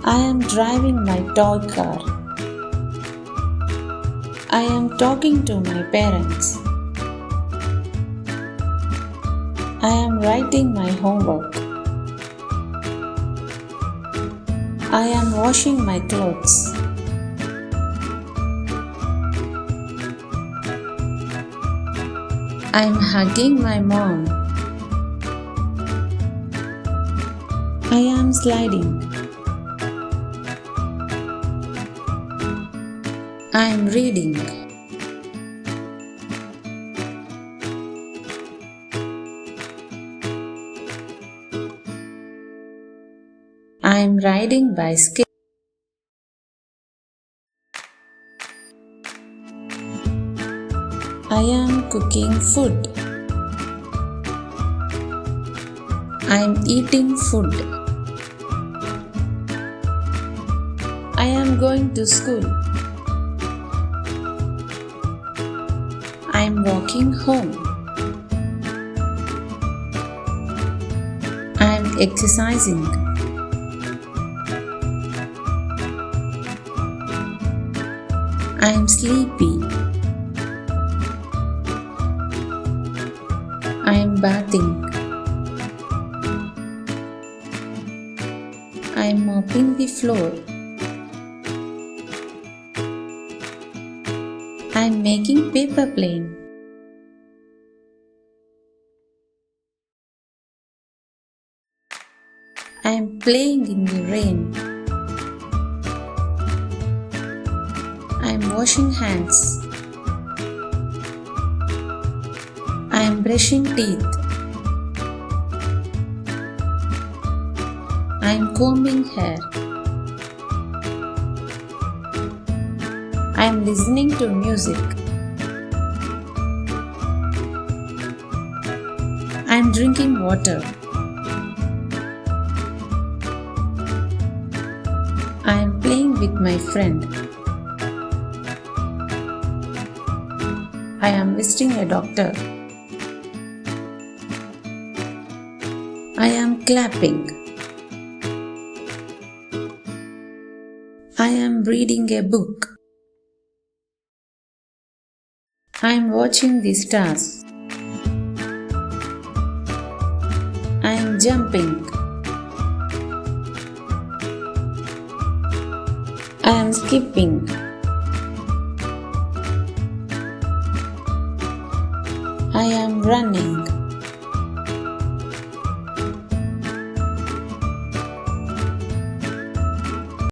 I am driving my toy car. I am talking to my parents. I am writing my homework. I am washing my clothes. I am hugging my mom. I am sliding. I am reading. I am riding bicycle. I am cooking food. I am eating food. I am going to school. I am walking home. I am exercising. I am sleepy. I am bathing. I am mopping the floor. I am making paper plane. I am playing in the rain. I am washing hands. I am brushing teeth. I am combing hair. I am listening to music. I am drinking water. I am playing with my friend. I am visiting a doctor. I am clapping. I am reading a book. I am watching the stars. I am jumping. I am skipping. I am running.